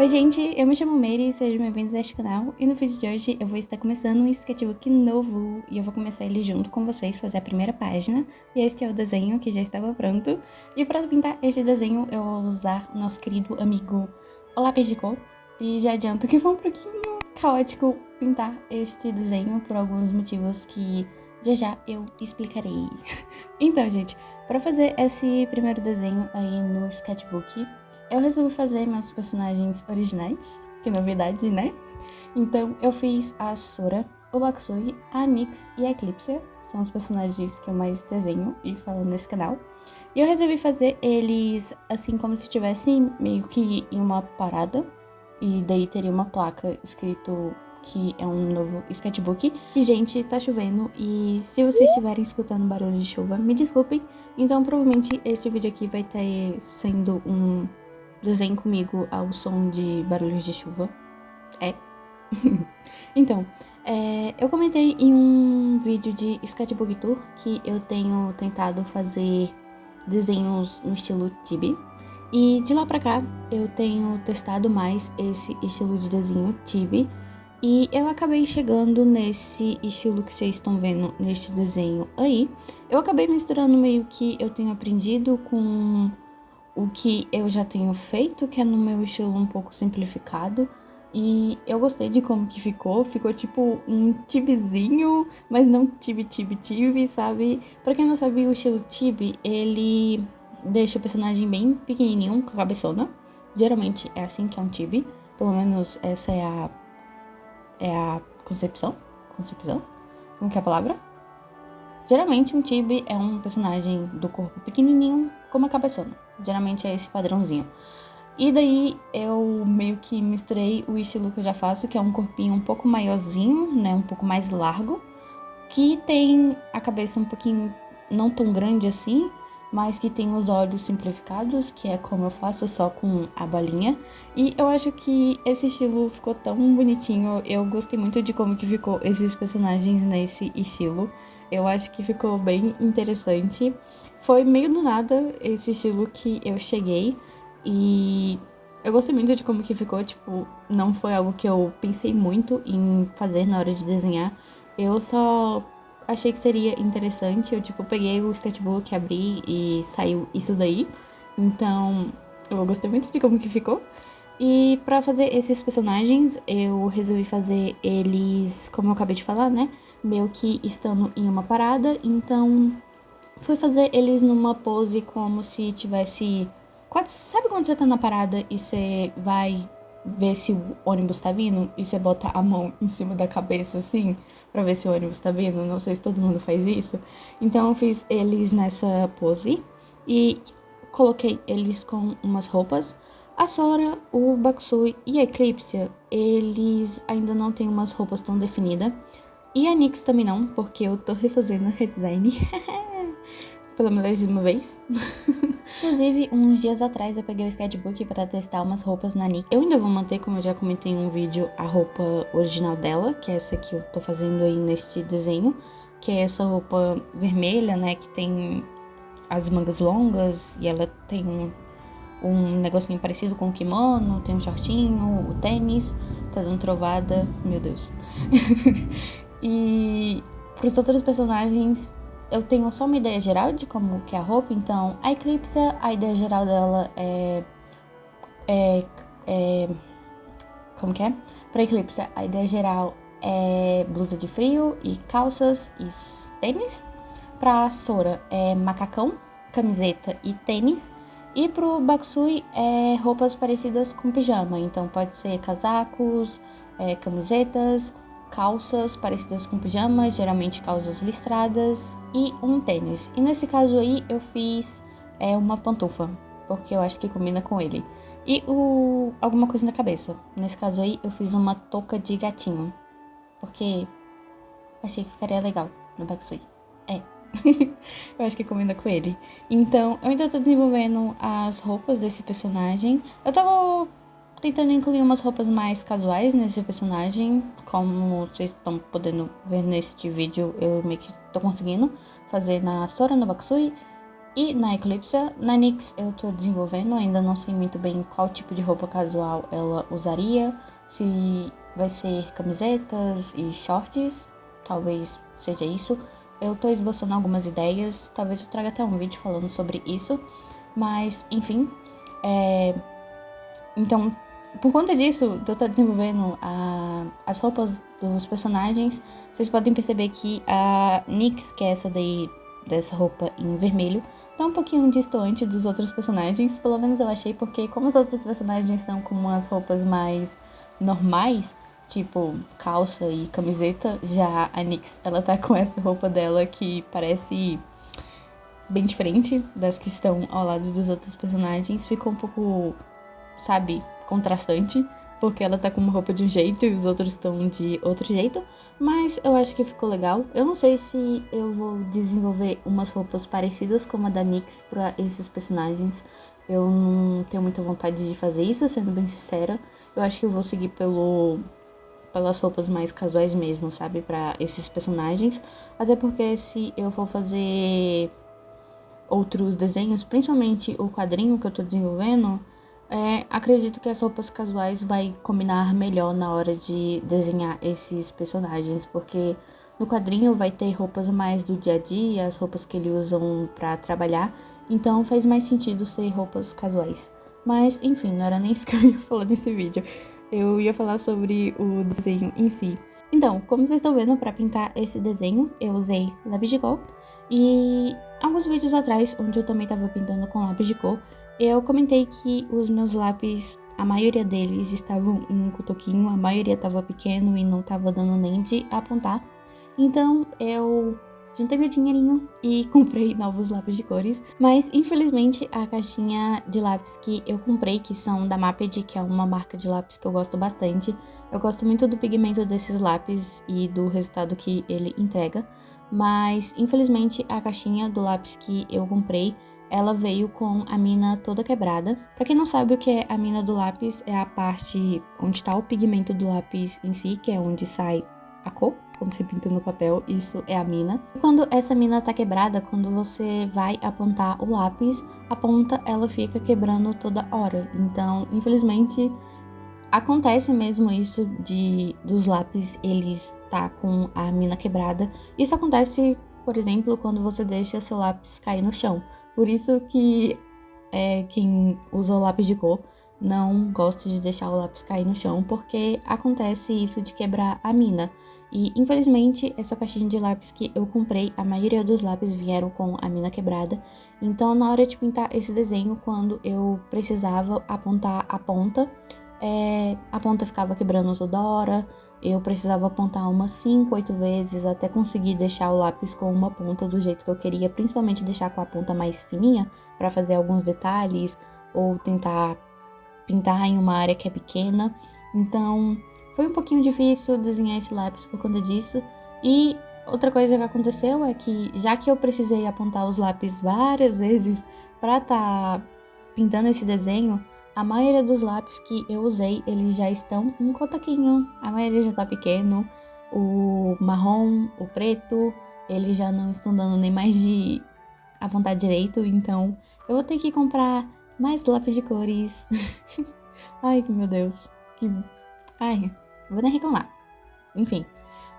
Oi gente, eu me chamo Meire e sejam bem-vindos a este canal. E no vídeo de hoje eu vou estar começando um sketchbook novo e eu vou começar ele junto com vocês, fazer a primeira página. E este é o desenho que já estava pronto. E para pintar este desenho eu vou usar o nosso querido amigo o lápis de cor. E já adianto que foi um pouquinho caótico pintar este desenho por alguns motivos que já eu explicarei. Então gente, para fazer esse primeiro desenho aí no sketchbook, eu resolvi fazer meus personagens originais, que novidade, né? Então eu fiz a Sora, o Bakusui, a Nyx e a Eclipse, são os personagens que eu mais desenho e falo nesse canal. E eu resolvi fazer eles assim como se estivessem meio que em uma parada, e daí teria uma placa escrito que é um novo sketchbook. E gente, tá chovendo e se vocês estiverem escutando barulho de chuva, me desculpem. Então provavelmente este vídeo aqui vai ter sendo um desenho comigo ao som de barulhos de chuva. Então, eu comentei em um vídeo de Sketchbook Tour que eu tenho tentado fazer desenhos no estilo Chibi. E de lá pra cá, eu tenho testado mais esse estilo de desenho Chibi. E eu acabei chegando nesse estilo que vocês estão vendo neste desenho aí. Eu acabei misturando meio que eu tenho aprendido com o que eu já tenho feito, que é no meu estilo um pouco simplificado. E eu gostei de como que ficou. Ficou tipo um tibizinho, mas não tibi, sabe? Pra quem não sabe, o estilo tibi, ele deixa o personagem bem pequenininho, com a cabeçona. Geralmente é assim que é um tibi. Pelo menos essa é a concepção. Concepção? Como que é a palavra? Geralmente um tibi é um personagem do corpo pequenininho com uma cabeçona. Geralmente é esse padrãozinho. E daí eu meio que misturei o estilo que eu já faço, que é um corpinho um pouco maiorzinho, né, um pouco mais largo, que tem a cabeça um pouquinho não tão grande assim, mas que tem os olhos simplificados, que é como eu faço, só com a bolinha. E eu acho que esse estilo ficou tão bonitinho, eu gostei muito de como que ficou esses personagens nesse estilo. Eu acho que ficou bem interessante. Foi meio do nada esse estilo que eu cheguei e eu gostei muito de como que ficou, tipo, não foi algo que eu pensei muito em fazer na hora de desenhar. Eu só achei que seria interessante, eu tipo peguei o sketchbook, abri e saiu isso daí. Então, eu gostei muito de como que ficou. E pra fazer esses personagens, eu resolvi fazer eles, como eu acabei de falar, né? Meio que estando em uma parada, então fui fazer eles numa pose como se tivesse... Sabe quando você tá na parada e você vai ver se o ônibus tá vindo e você bota a mão em cima da cabeça assim, pra ver se o ônibus tá vindo? Não sei se todo mundo faz isso. Então eu fiz eles nessa pose e coloquei eles com umas roupas. A Sora, o Bakusui e a Eclipse, eles ainda não têm umas roupas tão definidas. E a Nyx também não, porque eu tô refazendo o redesign pela milésima vez. Inclusive, uns dias atrás eu peguei o sketchbook para testar umas roupas na Nyx. Eu ainda vou manter, como eu já comentei em um vídeo, a roupa original dela, que é essa que eu tô fazendo aí neste desenho, que é essa roupa vermelha, né, que tem as mangas longas e ela tem um negocinho parecido com o kimono, tem um shortinho, o tênis, tá dando trovada, meu Deus. E pros outros personagens, eu tenho só uma ideia geral de como que é a roupa. Então, a Eclipse, a ideia geral dela como que é? Pra Eclipse, a ideia geral é blusa de frio e calças e tênis. Pra Sora é macacão, camiseta e tênis. E pro Bakusui é roupas parecidas com pijama. Então pode ser casacos, camisetas, calças parecidas com pijama, geralmente calças listradas e um tênis. E nesse caso aí eu fiz uma pantufa, porque eu acho que combina com ele. E alguma coisa na cabeça. Nesse caso aí eu fiz uma touca de gatinho, porque achei que ficaria legal no Bakusui. Eu acho que combina com ele. Então, eu ainda tô desenvolvendo as roupas desse personagem. Eu tô tentando incluir umas roupas mais casuais nesse personagem. Como vocês estão podendo ver neste vídeo, eu meio que tô conseguindo fazer na Sora, no Bakusui. E na Eclipse, na NYX eu tô desenvolvendo, ainda não sei muito bem qual tipo de roupa casual ela usaria, se vai ser camisetas e shorts, talvez seja isso. Eu tô esboçando algumas ideias, talvez eu traga até um vídeo falando sobre isso, mas enfim, então, por conta disso, de eu estar desenvolvendo as roupas dos personagens, vocês podem perceber que a NYX, que é essa daí, dessa roupa em vermelho, tá um pouquinho distante dos outros personagens, pelo menos eu achei, porque como os outros personagens estão com umas roupas mais normais, tipo calça e camiseta, já a NYX, ela tá com essa roupa dela que parece bem diferente das que estão ao lado dos outros personagens, ficou um pouco, sabe, contrastante, porque ela tá com uma roupa de um jeito e os outros estão de outro jeito, mas eu acho que ficou legal. Eu não sei se eu vou desenvolver umas roupas parecidas como a da NYX pra esses personagens. Eu não tenho muita vontade de fazer isso, sendo bem sincera. Eu acho que eu vou seguir pelas roupas mais casuais mesmo, sabe, pra esses personagens. Até porque se eu for fazer outros desenhos, principalmente o quadrinho que eu tô desenvolvendo, acredito que as roupas casuais vai combinar melhor na hora de desenhar esses personagens, porque no quadrinho vai ter roupas mais do dia a dia, as roupas que ele usam pra trabalhar, então faz mais sentido ser roupas casuais. Mas, enfim, não era nem isso que eu ia falar nesse vídeo. Eu ia falar sobre o desenho em si. Então, como vocês estão vendo, para pintar esse desenho, eu usei lápis de cor. E alguns vídeos atrás, onde eu também estava pintando com lápis de cor, eu comentei que os meus lápis, a maioria deles estavam em um cotoquinho, a maioria estava pequeno e não estava dando nem de apontar. Então eu juntei meu dinheirinho e comprei novos lápis de cores. Mas infelizmente a caixinha de lápis que eu comprei, que são da Maped, que é uma marca de lápis que eu gosto bastante. Eu gosto muito do pigmento desses lápis e do resultado que ele entrega. Mas infelizmente a caixinha do lápis que eu comprei, ela veio com a mina toda quebrada. Pra quem não sabe o que é a mina do lápis, é a parte onde tá o pigmento do lápis em si, que é onde sai a cor, quando você pinta no papel, isso é a mina. E quando essa mina tá quebrada, quando você vai apontar o lápis, a ponta ela fica quebrando toda hora. Então, infelizmente, acontece mesmo isso dos lápis eles tá com a mina quebrada. Isso acontece, por exemplo, quando você deixa seu lápis cair no chão. Por isso que quem usa o lápis de cor não gosta de deixar o lápis cair no chão, porque acontece isso de quebrar a mina. E infelizmente essa caixinha de lápis que eu comprei, a maioria dos lápis vieram com a mina quebrada. Então na hora de pintar esse desenho, quando eu precisava apontar a ponta ficava quebrando toda hora. Eu precisava apontar umas 5, 8 vezes até conseguir deixar o lápis com uma ponta do jeito que eu queria, principalmente deixar com a ponta mais fininha para fazer alguns detalhes ou tentar pintar em uma área que é pequena. Então, foi um pouquinho difícil desenhar esse lápis por conta disso. E outra coisa que aconteceu é que, já que eu precisei apontar os lápis várias vezes para estar pintando esse desenho, a maioria dos lápis que eu usei, eles já estão um cotoquinho. A maioria já tá pequeno. O marrom, o preto, eles já não estão dando nem mais de apontar direito. Então, eu vou ter que comprar mais lápis de cores. Ai, meu Deus. Ai, vou nem reclamar. Enfim.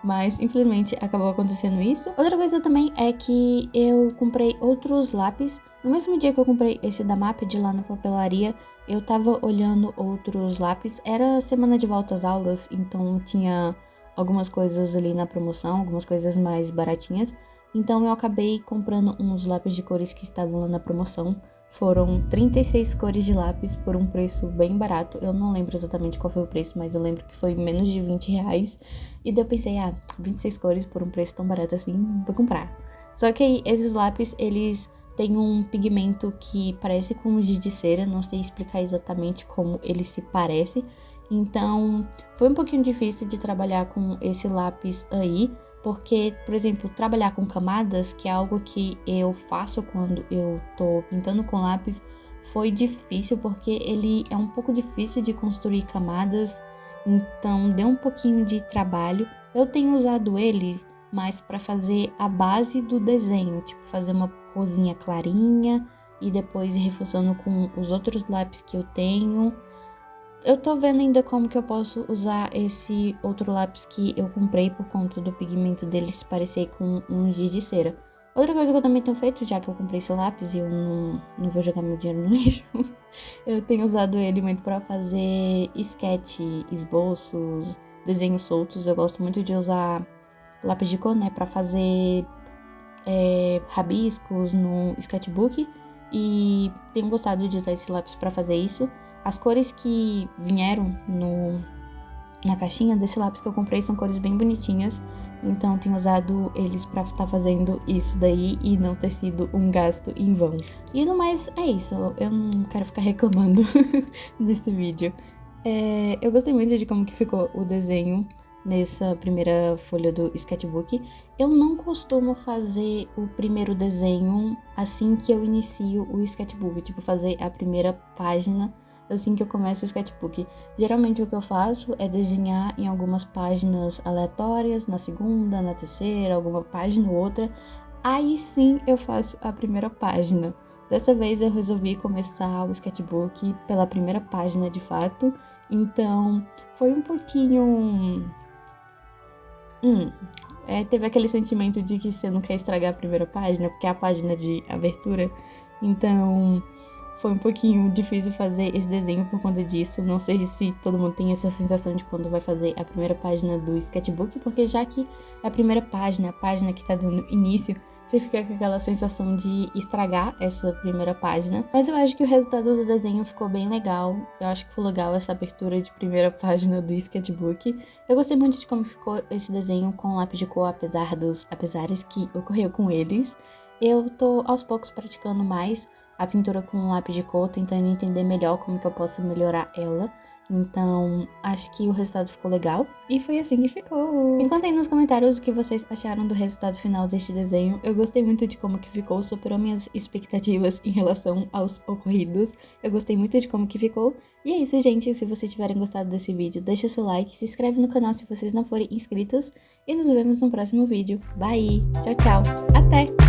Mas, infelizmente, acabou acontecendo isso. Outra coisa também é que eu comprei outros lápis. No mesmo dia que eu comprei esse da Maped lá na papelaria, eu tava olhando outros lápis. Era semana de volta às aulas, então tinha algumas coisas ali na promoção, algumas coisas mais baratinhas. Então eu acabei comprando uns lápis de cores que estavam lá na promoção. Foram 36 cores de lápis por um preço bem barato. Eu não lembro exatamente qual foi o preço, mas eu lembro que foi menos de 20 reais. E daí eu pensei, 26 cores por um preço tão barato assim, vou comprar. Só que aí, esses lápis, eles têm um pigmento que parece com giz de cera. Não sei explicar exatamente como ele se parece. Então, foi um pouquinho difícil de trabalhar com esse lápis aí. Porque, por exemplo, trabalhar com camadas, que é algo que eu faço quando eu tô pintando com lápis, foi difícil porque ele é um pouco difícil de construir camadas, então deu um pouquinho de trabalho. Eu tenho usado ele mais para fazer a base do desenho, tipo fazer uma corzinha clarinha e depois ir reforçando com os outros lápis que eu tenho. Eu tô vendo ainda como que eu posso usar esse outro lápis que eu comprei por conta do pigmento dele se parecer com um giz de cera. Outra coisa que eu também tenho feito, já que eu comprei esse lápis e eu não vou jogar meu dinheiro no lixo, eu tenho usado ele muito pra fazer sketch, esboços, desenhos soltos. Eu gosto muito de usar lápis de cor, né, pra fazer rabiscos no sketchbook. E tenho gostado de usar esse lápis pra fazer isso. As cores que vieram na caixinha desse lápis que eu comprei são cores bem bonitinhas. Então tenho usado eles pra estar fazendo isso daí e não ter sido um gasto em vão. E no mais é isso, eu não quero ficar reclamando desse vídeo. Eu gostei muito de como que ficou o desenho nessa primeira folha do sketchbook. Eu não costumo fazer o primeiro desenho assim que eu inicio o sketchbook, tipo fazer a primeira página assim que eu começo o sketchbook. Geralmente o que eu faço é desenhar em algumas páginas aleatórias, na segunda, na terceira, alguma página ou outra. Aí sim eu faço a primeira página. Dessa vez eu resolvi começar o sketchbook pela primeira página de fato. Então foi um pouquinho... teve aquele sentimento de que você não quer estragar a primeira página, porque é a página de abertura. Então foi um pouquinho difícil fazer esse desenho por conta disso. Não sei se todo mundo tem essa sensação de quando vai fazer a primeira página do sketchbook, porque já que é a primeira página, a página que tá dando início, você fica com aquela sensação de estragar essa primeira página. Mas eu acho que o resultado do desenho ficou bem legal. Eu acho que foi legal essa abertura de primeira página do sketchbook. Eu gostei muito de como ficou esse desenho com lápis de cor, apesar dos apesares que ocorreu com eles. Eu tô aos poucos praticando mais a pintura com lápis de cor, tentando entender melhor como que eu posso melhorar ela. Então, acho que o resultado ficou legal e foi assim que ficou. Me contem nos comentários o que vocês acharam do resultado final deste desenho. Eu gostei muito de como que ficou, superou minhas expectativas em relação aos ocorridos. Eu gostei muito de como que ficou. E é isso, gente. Se vocês tiverem gostado desse vídeo, deixa seu like, se inscreve no canal se vocês não forem inscritos e nos vemos no próximo vídeo. Bye! Tchau, tchau! Até!